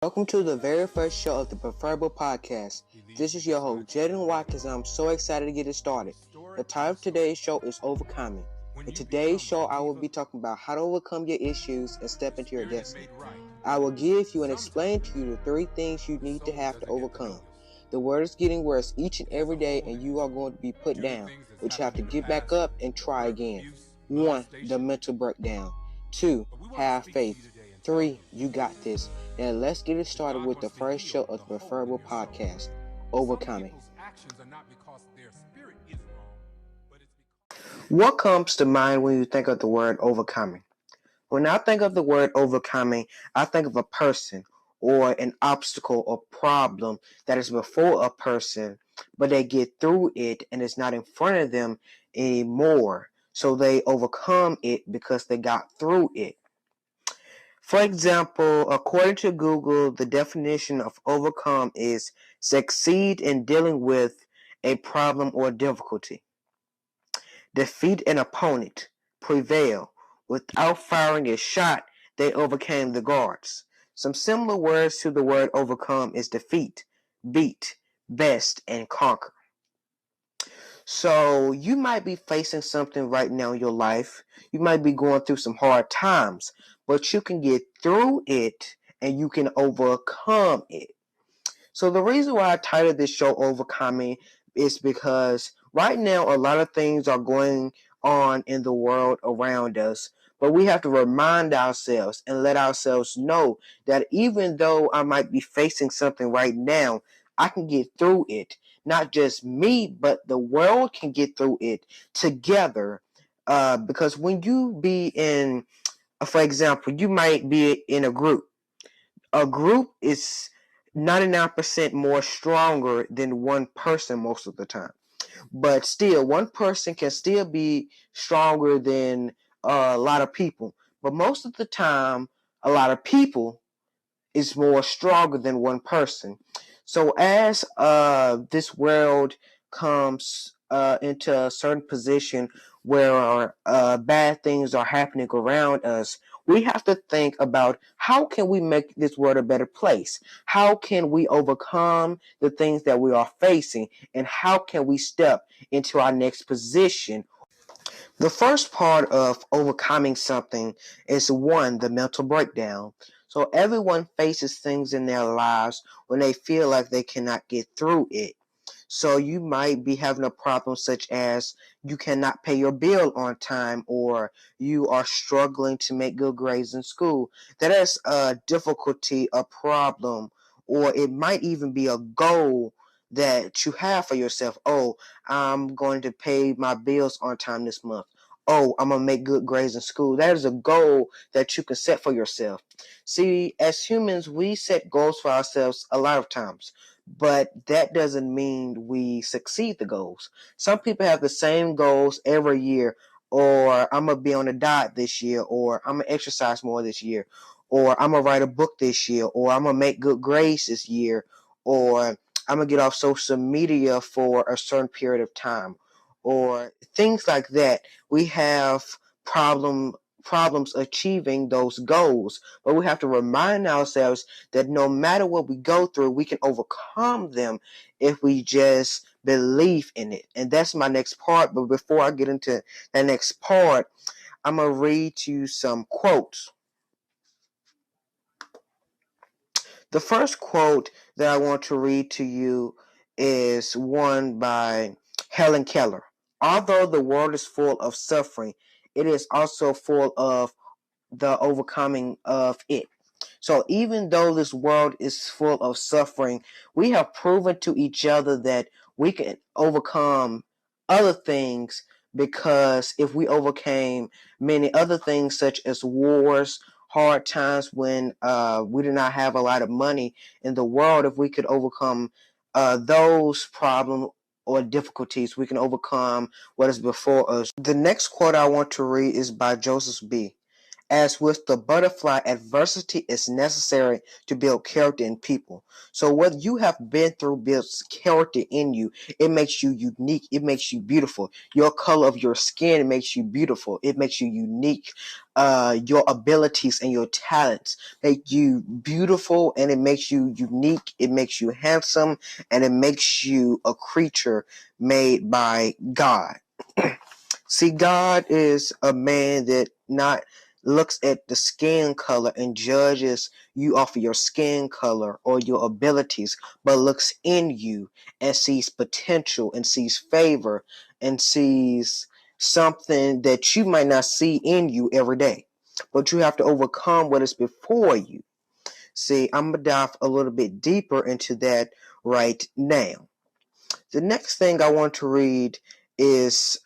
Welcome to the very first show of the Preferable Podcast. This is your host, Jayden Watkins, and I'm so excited to get it started. The title of today's show is Overcoming. In today's show, I will be talking about how to overcome your issues and step into your destiny. I will give you and explain to you the 3 things you need to have to overcome. The world is getting worse each and every day, and you are going to be put down, but you have to get back up and try again. 1. The mental breakdown. 2. Have faith. 3. You got this. Now let's get it started with the first show of the Preferable Podcast, Overcoming. What comes to mind when you think of the word overcoming? When I think of the word overcoming, I think of a person or an obstacle or problem that is before a person, but they get through it and it's not in front of them anymore. So they overcome it because they got through it. For example, according to Google, the definition of overcome is succeed in dealing with a problem or difficulty. Defeat an opponent. Prevail. Without firing a shot, they overcame the guards. Some similar words to the word overcome is defeat, beat, best, and conquer. So you might be facing something right now in your life. You might be going through some hard times, but you can get through it and you can overcome it. So the reason why I titled this show Overcoming is because right now a lot of things are going on in the world around us, but we have to remind ourselves and let ourselves know that even though I might be facing something right now, I can get through it. Not just me, but the world can get through it together. Because when you be in, for example, you might be in a group. A group is 99% more stronger than one person most of the time. But still, one person can still be stronger than a lot of people. But most of the time, a lot of people is more stronger than one person. So as this world comes into a certain position where bad things are happening around us, we have to think about how can we make this world a better place? How can we overcome the things that we are facing? And how can we step into our next position? The first part of overcoming something is 1, the mental breakdown. So everyone faces things in their lives when they feel like they cannot get through it. So you might be having a problem such as you cannot pay your bill on time, or you are struggling to make good grades in school. That is a difficulty, a problem, or it might even be a goal that you have for yourself. Oh, I'm going to pay my bills on time this month. Oh, I'm going to make good grades in school. That is a goal that you can set for yourself. See, as humans, we set goals for ourselves a lot of times, but that doesn't mean we succeed the goals. Some people have the same goals every year, or I'm going to be on a diet this year, or I'm going to exercise more this year, or I'm going to write a book this year, or I'm going to make good grades this year, or I'm going to get off social media for a certain period of time, or things like that. We have problems achieving those goals, but we have to remind ourselves that no matter what we go through, we can overcome them if we just believe in it. And that's my next part. But before I get into that next part, I'm going to read you some quotes. The first quote that I want to read to you is one by Helen Keller. Although the world is full of suffering, it is also full of the overcoming of it. So even though this world is full of suffering, we have proven to each other that we can overcome other things, because if we overcame many other things such as wars, hard times when we did not have a lot of money in the world, if we could overcome those problems or difficulties, we can overcome what is before us. The next quote I want to read is by Joseph B. As with the butterfly, adversity is necessary to build character in people. So what you have been through builds character in you. It makes you unique. It makes you beautiful. Your color of your skin makes you beautiful. It makes you unique. Your abilities and your talents make you beautiful, and it makes you unique. It makes you handsome, and it makes you a creature made by God. See, God is a man that not looks at the skin color and judges you off of your skin color or your abilities, but looks in you and sees potential and sees favor and sees something that you might not see in you every day. But you have to overcome what is before you. See, I'm going to dive a little bit deeper into that right now. The next thing I want to read is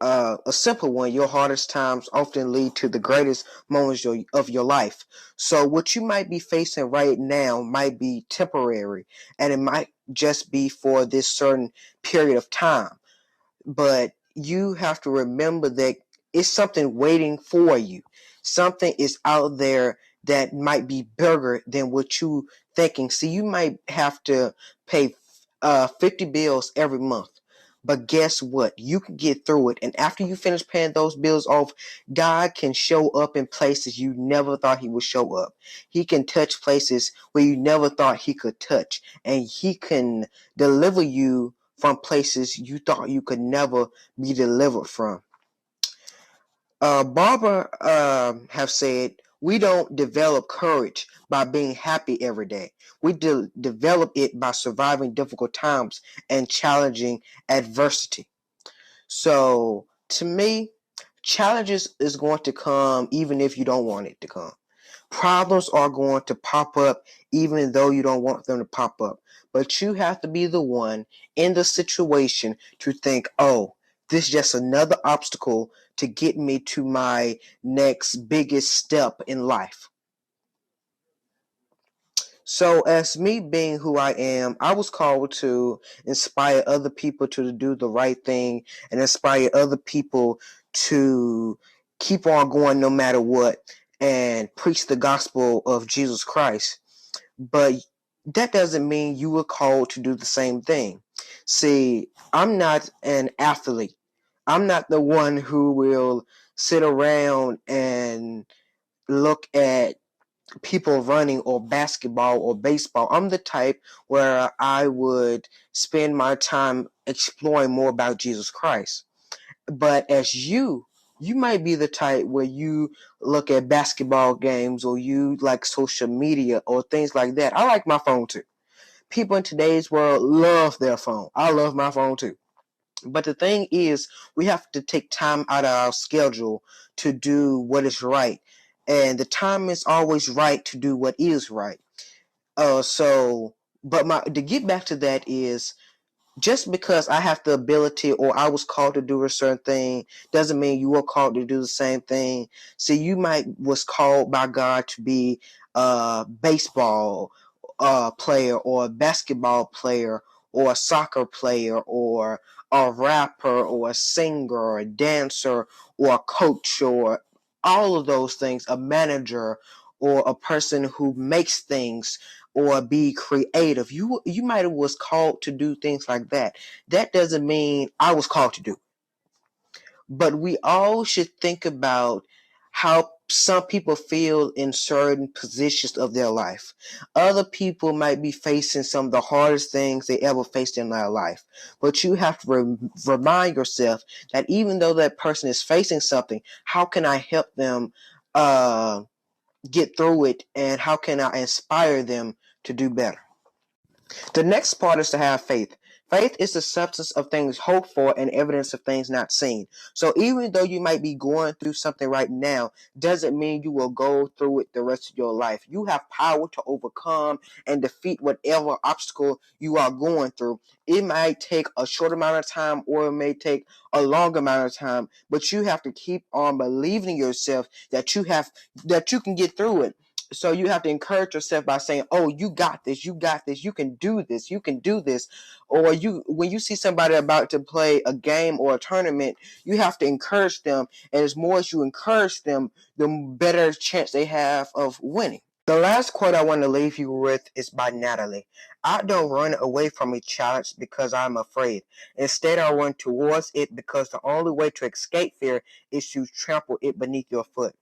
a simple one. Your hardest times often lead to the greatest moments of your life. So what you might be facing right now might be temporary, and it might just be for this certain period of time. But you have to remember that it's something waiting for you. Something is out there that might be bigger than what you thinking. See, you might have to pay 50 bills every month. But guess what? You can get through it. And after you finish paying those bills off, God can show up in places you never thought he would show up. He can touch places where you never thought he could touch. And he can deliver you from places you thought you could never be delivered from. Barbara have said, we don't develop courage by being happy every day. We develop it by surviving difficult times and challenging adversity. So to me, challenges is going to come even if you don't want it to come. Problems are going to pop up even though you don't want them to pop up. But you have to be the one in the situation to think, oh, this is just another obstacle to get me to my next biggest step in life. So, as me being who I am, I was called to inspire other people to do the right thing and inspire other people to keep on going no matter what and preach the gospel of Jesus Christ. But that doesn't mean you were called to do the same thing. See, I'm not an athlete. I'm not the one who will sit around and look at people running or basketball or baseball. I'm the type where I would spend my time exploring more about Jesus Christ. But as you might be the type where you look at basketball games or you like social media or things like that. I like my phone too. People in today's world love their phone. I love my phone too. But the thing is, we have to take time out of our schedule to do what is right. And the time is always right to do what is right. But to get back to that is, just because I have the ability or I was called to do a certain thing doesn't mean you were called to do the same thing. See, you might was called by God to be a baseball player or a basketball player or a soccer player or a rapper or a singer or a dancer or a coach or all of those things, a manager or a person who makes things or be creative. You might have was called to do things like that. That doesn't mean I was called to do it. But we all should think about how some people feel in certain positions of their life. Other people might be facing some of the hardest things they ever faced in their life. But you have to remind yourself that even though that person is facing something, how can I help them get through it, and how can I inspire them to do better? The next part is to have faith. Faith is the substance of things hoped for and evidence of things not seen. So even though you might be going through something right now, doesn't mean you will go through it the rest of your life. You have power to overcome and defeat whatever obstacle you are going through. It might take a short amount of time or it may take a long amount of time, but you have to keep on believing in yourself that you can get through it. So you have to encourage yourself by saying, "Oh, you got this. You got this. You can do this. You can do this." Or when you see somebody about to play a game or a tournament, you have to encourage them. And as more as you encourage them, the better chance they have of winning. The last quote I want to leave you with is by Natalie. "I don't run away from a challenge because I'm afraid. Instead, I run towards it because the only way to escape fear is to trample it beneath your foot."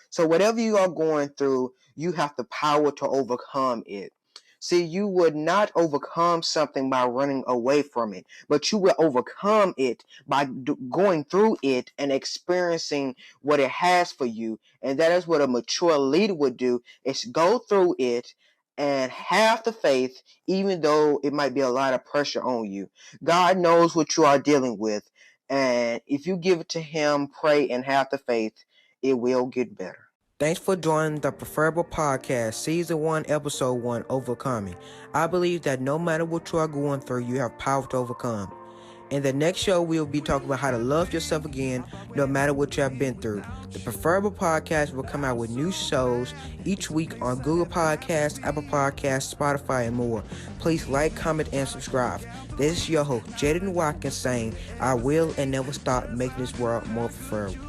So whatever you are going through, you have the power to overcome it. See, you would not overcome something by running away from it, but you will overcome it by going through it and experiencing what it has for you. And that is what a mature leader would do, is go through it and have the faith, even though it might be a lot of pressure on you. God knows what you are dealing with. And if you give it to him, pray, and have the faith, it will get better. Thanks for joining the Preferable Podcast, Season 1, Episode 1, Overcoming. I believe that no matter what you are going through, you have power to overcome. In the next show, we'll be talking about how to love yourself again, no matter what you have been through. The Preferable Podcast will come out with new shows each week on Google Podcasts, Apple Podcasts, Spotify, and more. Please like, comment, and subscribe. This is your host, Jayden Watkins, saying, I will and never stop making this world more preferable.